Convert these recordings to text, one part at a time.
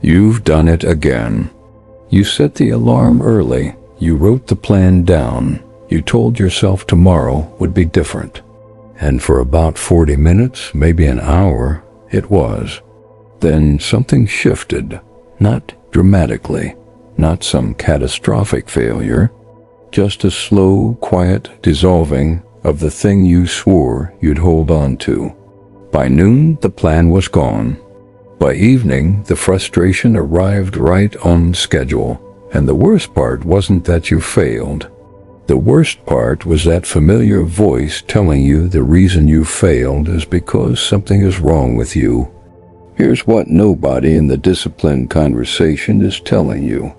You've done it again. You set the alarm early. You wrote the plan down. You told yourself tomorrow would be different. And for about 40 minutes, maybe an hour, it was. Then something shifted. Not dramatically, not some catastrophic failure, just a slow, quiet dissolving of the thing you swore you'd hold on to. By noon, the plan was gone. By evening, the frustration arrived right on schedule. And the worst part wasn't that you failed. The worst part was that familiar voice telling you the reason you failed is because something is wrong with you. Here's what nobody in the discipline conversation is telling you.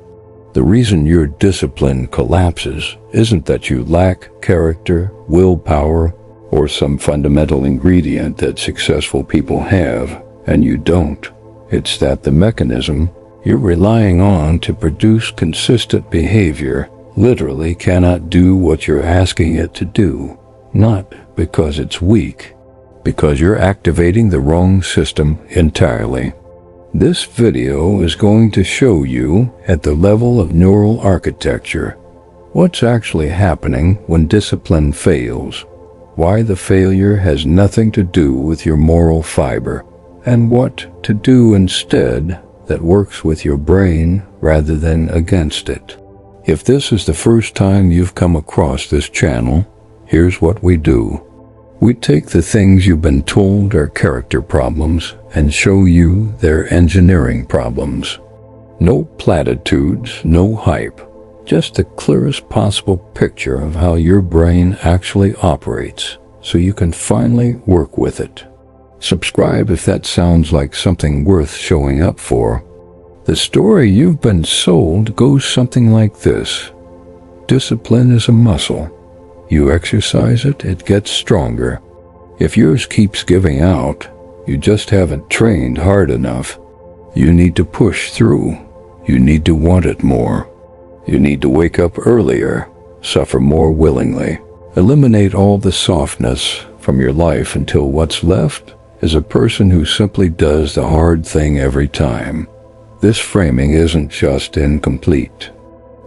The reason your discipline collapses isn't that you lack character, willpower, or some fundamental ingredient that successful people have, and you don't. It's that the mechanism you're relying on to produce consistent behavior literally cannot do what you're asking it to do. Not because it's weak, because you're activating the wrong system entirely. This video is going to show you, at the level of neural architecture, what's actually happening when discipline fails, why the failure has nothing to do with your moral fiber, and what to do instead that works with your brain rather than against it. If this is the first time you've come across this channel, here's what we do. We take the things you've been told are character problems and show you they're engineering problems. No platitudes, no hype, just the clearest possible picture of how your brain actually operates, so you can finally work with it. Subscribe if that sounds like something worth showing up for. The story you've been sold goes something like this. Discipline is a muscle. You exercise it, it gets stronger. If yours keeps giving out, you just haven't trained hard enough. You need to push through. You need to want it more. You need to wake up earlier, suffer more willingly. Eliminate all the softness from your life until what's left is a person who simply does the hard thing every time. This framing isn't just incomplete.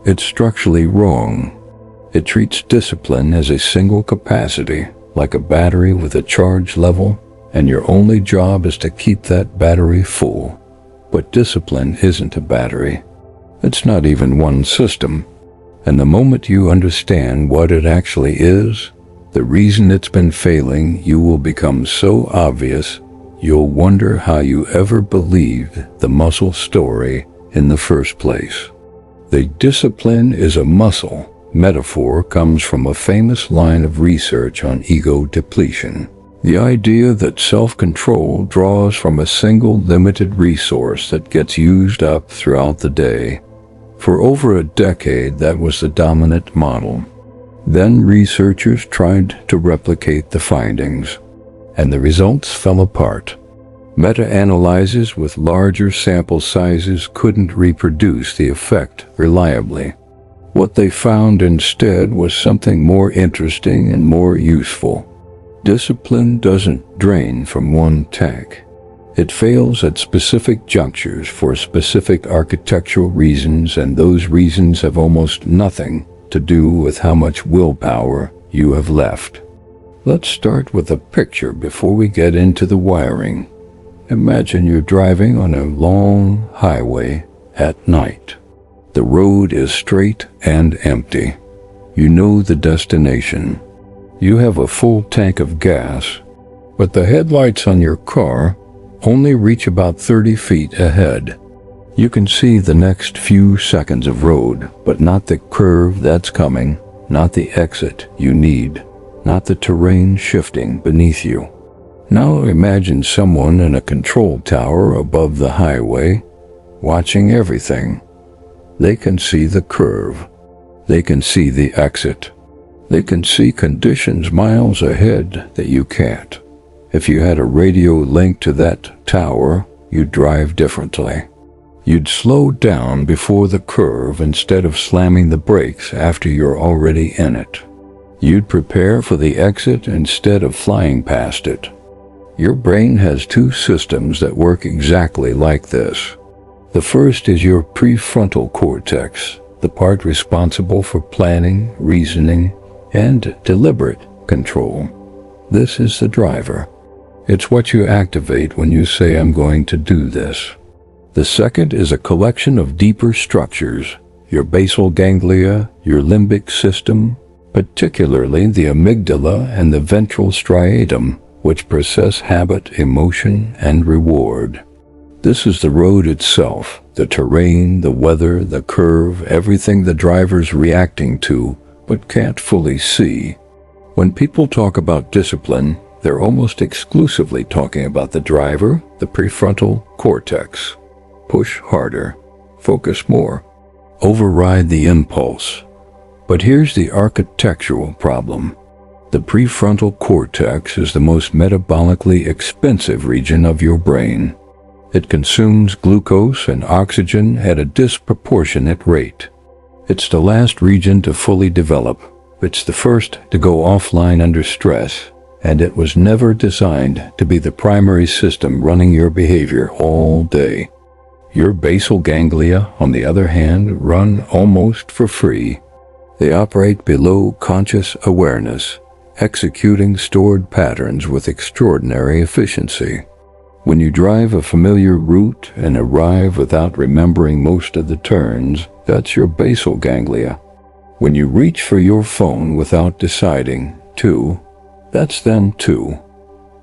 It's structurally wrong. It treats discipline as a single capacity, like a battery with a charge level, and your only job is to keep that battery full. But discipline isn't a battery. It's not even one system. And the moment you understand what it actually is, the reason it's been failing you will become so obvious, you'll wonder how you ever believed the muscle story in the first place. The discipline is a muscle metaphor comes from a famous line of research on ego depletion. The idea that self-control draws from a single limited resource that gets used up throughout the day. For over a decade, that was the dominant model. Then researchers tried to replicate the findings, and the results fell apart. Meta-analyses with larger sample sizes couldn't reproduce the effect reliably. What they found instead was something more interesting and more useful. Discipline doesn't drain from one tank. It fails at specific junctures for specific architectural reasons, and those reasons have almost nothing to do with how much willpower you have left. Let's start with a picture before we get into the wiring. Imagine you're driving on a long highway at night. The road is straight and empty. You know the destination. You have a full tank of gas, but the headlights on your car only reach about 30 feet ahead. You can see the next few seconds of road, but not the curve that's coming, not the exit you need, not the terrain shifting beneath you. Now imagine someone in a control tower above the highway, watching everything. They can see the curve. They can see the exit. They can see conditions miles ahead that you can't. If you had a radio link to that tower, you'd drive differently. You'd slow down before the curve instead of slamming the brakes after you're already in it. You'd prepare for the exit instead of flying past it. Your brain has two systems that work exactly like this. The first is your prefrontal cortex, the part responsible for planning, reasoning, and deliberate control. This is the driver. It's what you activate when you say, "I'm going to do this." The second is a collection of deeper structures, your basal ganglia, your limbic system, particularly the amygdala and the ventral striatum, which process habit, emotion, and reward. This is the road itself, the terrain, the weather, the curve, everything the driver's reacting to, but can't fully see. When people talk about discipline, they're almost exclusively talking about the driver, the prefrontal cortex. Push harder, focus more, override the impulse. But here's the architectural problem. The prefrontal cortex is the most metabolically expensive region of your brain. It consumes glucose and oxygen at a disproportionate rate. It's the last region to fully develop. It's the first to go offline under stress, and it was never designed to be the primary system running your behavior all day. Your basal ganglia, on the other hand, run almost for free. They operate below conscious awareness, executing stored patterns with extraordinary efficiency. When you drive a familiar route and arrive without remembering most of the turns, that's your basal ganglia. When you reach for your phone without deciding to, that's then to.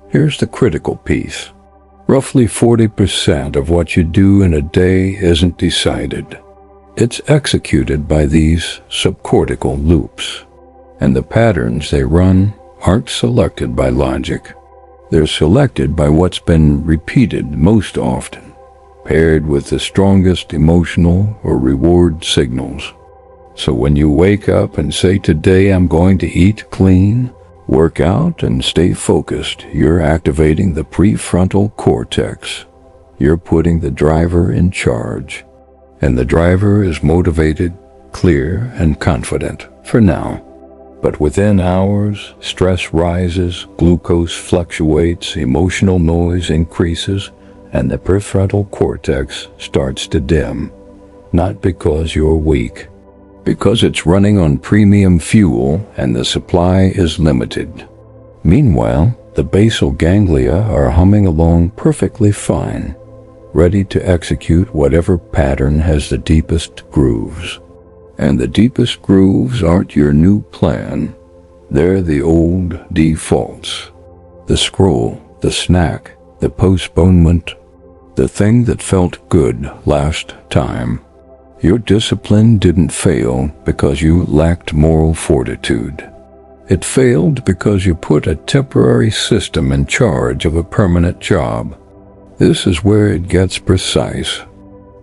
Here's the critical piece. Roughly 40% of what you do in a day isn't decided. It's executed by these subcortical loops. And the patterns they run aren't selected by logic. They're selected by what's been repeated most often, paired with the strongest emotional or reward signals. So when you wake up and say, "Today I'm going to eat clean," work out and stay focused, you're activating the prefrontal cortex. You're putting the driver in charge. And the driver is motivated, clear, and confident for now. But within hours, stress rises, glucose fluctuates, emotional noise increases, and the prefrontal cortex starts to dim. Not because you're weak, because it's running on premium fuel and the supply is limited. Meanwhile, the basal ganglia are humming along perfectly fine, ready to execute whatever pattern has the deepest grooves. And the deepest grooves aren't your new plan. They're the old defaults. The scroll, the snack, the postponement, the thing that felt good last time. Your discipline didn't fail because you lacked moral fortitude. It failed because you put a temporary system in charge of a permanent job. This is where it gets precise.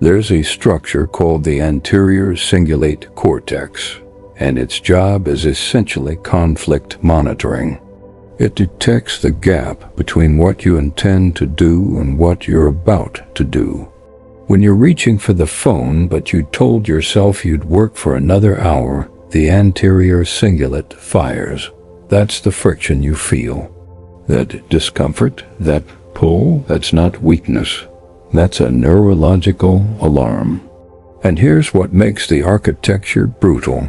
There's a structure called the anterior cingulate cortex, and its job is essentially conflict monitoring. It detects the gap between what you intend to do and what you're about to do. When you're reaching for the phone but you told yourself you'd work for another hour, the anterior cingulate fires. That's the friction you feel. That discomfort, that pull, that's not weakness. That's a neurological alarm. And here's what makes the architecture brutal.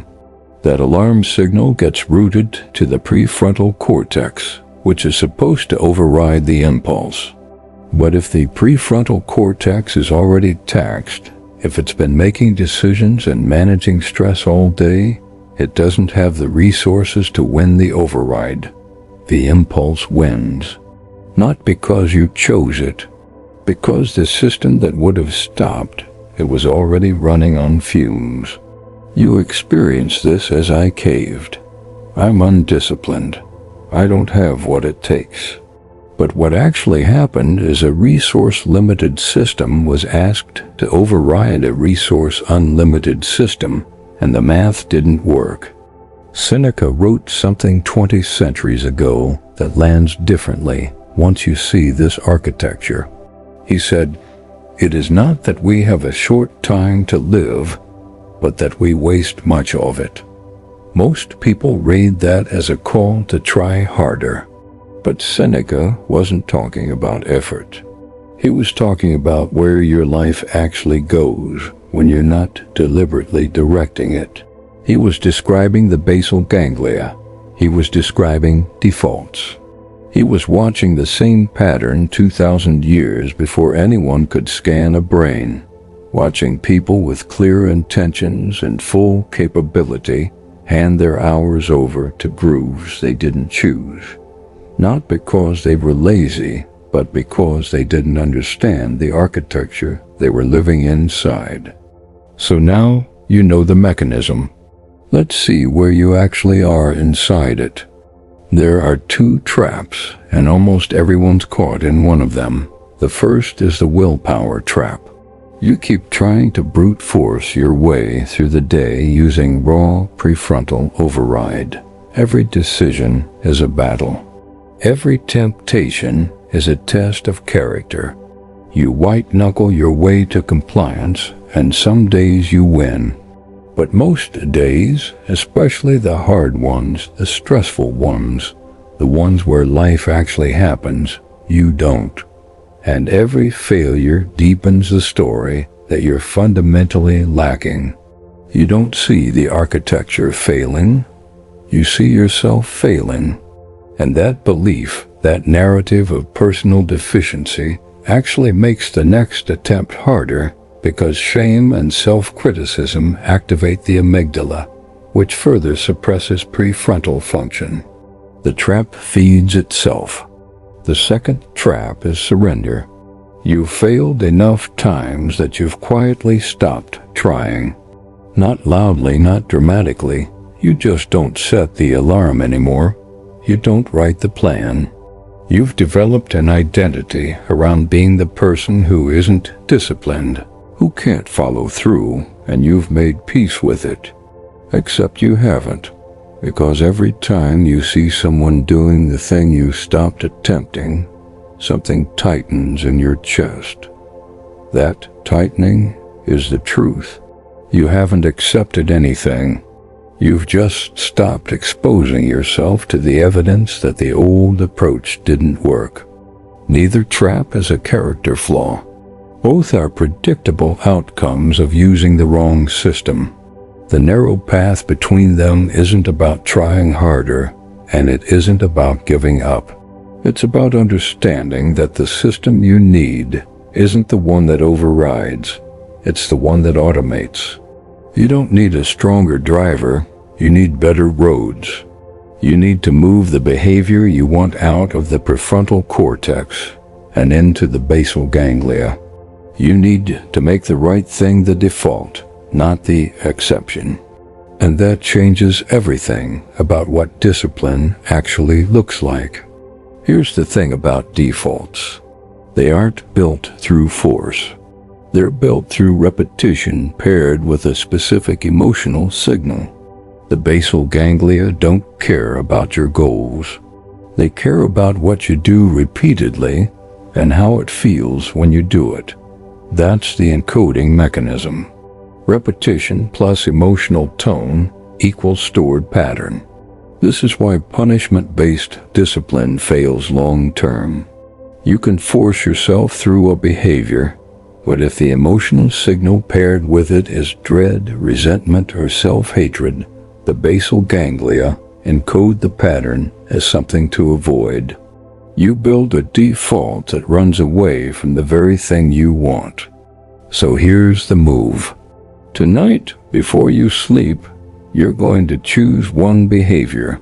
That alarm signal gets routed to the prefrontal cortex, which is supposed to override the impulse. But if the prefrontal cortex is already taxed, if it's been making decisions and managing stress all day, it doesn't have the resources to win the override. The impulse wins. Not because you chose it, because the system that would have stopped, it was already running on fumes. You experienced this as I caved. I'm undisciplined. I don't have what it takes. But what actually happened is a resource-limited system was asked to override a resource-unlimited system, and the math didn't work. Seneca wrote something 20 centuries ago that lands differently once you see this architecture. He said, "It is not that we have a short time to live, but that we waste much of it." Most people read that as a call to try harder. But Seneca wasn't talking about effort. He was talking about where your life actually goes when you're not deliberately directing it. He was describing the basal ganglia. He was describing defaults. He was watching the same pattern 2,000 years before anyone could scan a brain, watching people with clear intentions and full capability hand their hours over to grooves they didn't choose. Not because they were lazy, but because they didn't understand the architecture they were living inside. So now you know the mechanism. Let's see where you actually are inside it. There are two traps, and almost everyone's caught in one of them. The first is the willpower trap. You keep trying to brute force your way through the day using raw prefrontal override. Every decision is a battle. Every temptation is a test of character. You white-knuckle your way to compliance, and some days you win. But most days, especially the hard ones, the stressful ones, the ones where life actually happens, you don't. And every failure deepens the story that you're fundamentally lacking. You don't see the architecture failing. You see yourself failing. And that belief, that narrative of personal deficiency, actually makes the next attempt harder, because shame and self-criticism activate the amygdala, which further suppresses prefrontal function. The trap feeds itself. The second trap is surrender. You've failed enough times that you've quietly stopped trying. Not loudly, not dramatically. You just don't set the alarm anymore. You don't write the plan. You've developed an identity around being the person who isn't disciplined, who can't follow through, and you've made peace with it. Except you haven't, because every time you see someone doing the thing you stopped attempting, something tightens in your chest. That tightening is the truth. You haven't accepted anything. You've just stopped exposing yourself to the evidence that the old approach didn't work. Neither trap is a character flaw. Both are predictable outcomes of using the wrong system. The narrow path between them isn't about trying harder, and it isn't about giving up. It's about understanding that the system you need isn't the one that overrides. It's the one that automates. You don't need a stronger driver. You need better roads. You need to move the behavior you want out of the prefrontal cortex and into the basal ganglia. You need to make the right thing the default, not the exception. And that changes everything about what discipline actually looks like. Here's the thing about defaults. They aren't built through force. They're built through repetition paired with a specific emotional signal. The basal ganglia don't care about your goals. They care about what you do repeatedly and how it feels when you do it. That's the encoding mechanism. Repetition plus emotional tone equals stored pattern. This is why punishment-based discipline fails long-term. You can force yourself through a behavior, but if the emotional signal paired with it is dread, resentment, or self-hatred, the basal ganglia encode the pattern as something to avoid. You build a default that runs away from the very thing you want. So here's the move. Tonight, before you sleep, you're going to choose one behavior.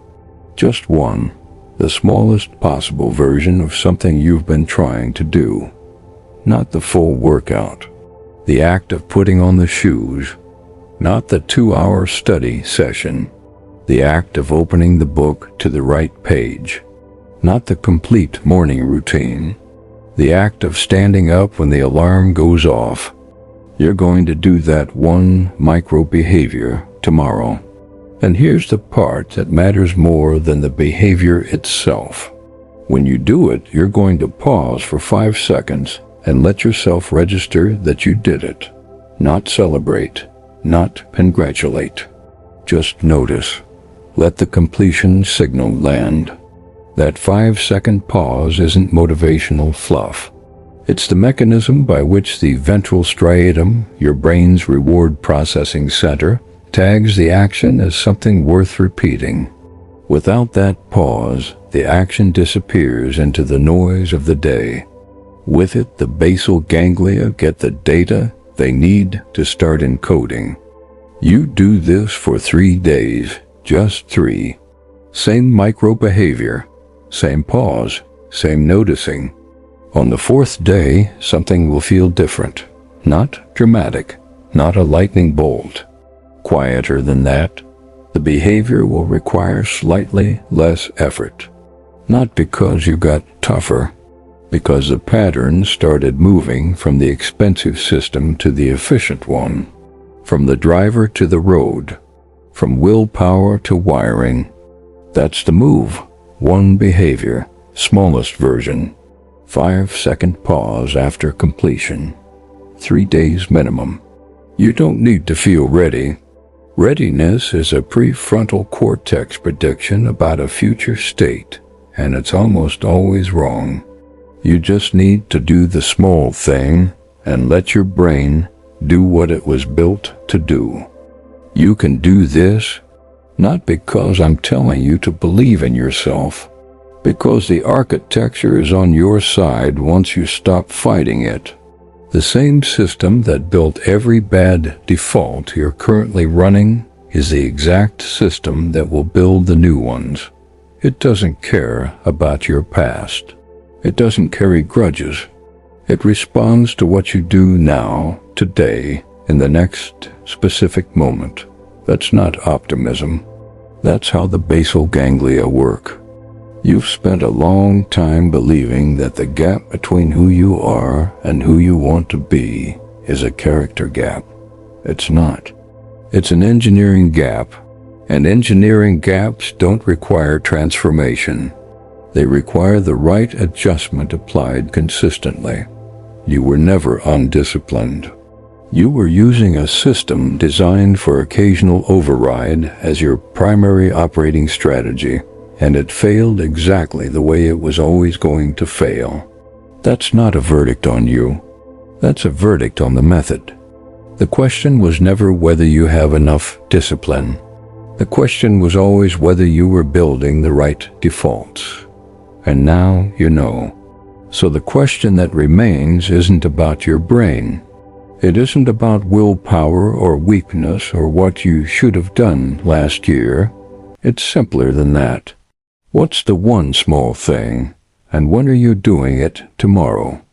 Just one. The smallest possible version of something you've been trying to do. Not the full workout. The act of putting on the shoes. Not the 2-hour study session. The act of opening the book to the right page. Not the complete morning routine. The act of standing up when the alarm goes off. You're going to do that one micro-behavior tomorrow. And here's the part that matters more than the behavior itself. When you do it, you're going to pause for 5 seconds and let yourself register that you did it. Not celebrate, not congratulate. Just notice. Let the completion signal land. That 5-second pause isn't motivational fluff. It's the mechanism by which the ventral striatum, your brain's reward processing center, tags the action as something worth repeating. Without that pause, the action disappears into the noise of the day. With it, the basal ganglia get the data they need to start encoding. You do this for 3 days, just 3. Same micro-behavior, same pause, same noticing. On the 4th day, something will feel different. Not dramatic, not a lightning bolt. Quieter than that. The behavior will require slightly less effort. Not because you got tougher, because the pattern started moving from the expensive system to the efficient one, from the driver to the road, from willpower to wiring. That's the move. One behavior, smallest version. 5-second pause after completion. 3 days minimum. You don't need to feel ready. Readiness is a prefrontal cortex prediction about a future state, and it's almost always wrong. You just need to do the small thing and let your brain do what it was built to do. You can do this, not because I'm telling you to believe in yourself, because the architecture is on your side once you stop fighting it. The same system that built every bad default you're currently running is the exact system that will build the new ones. It doesn't care about your past. It doesn't carry grudges. It responds to what you do now, today, in the next specific moment. That's not optimism. That's how the basal ganglia work. You've spent a long time believing that the gap between who you are and who you want to be is a character gap. It's not. It's an engineering gap, and engineering gaps don't require transformation. They require the right adjustment applied consistently. You were never undisciplined. You were using a system designed for occasional override as your primary operating strategy, and it failed exactly the way it was always going to fail. That's not a verdict on you. That's a verdict on the method. The question was never whether you have enough discipline. The question was always whether you were building the right defaults. And now you know. So the question that remains isn't about your brain. It isn't about willpower or weakness or what you should have done last year. It's simpler than that. What's the one small thing, and when are you doing it tomorrow?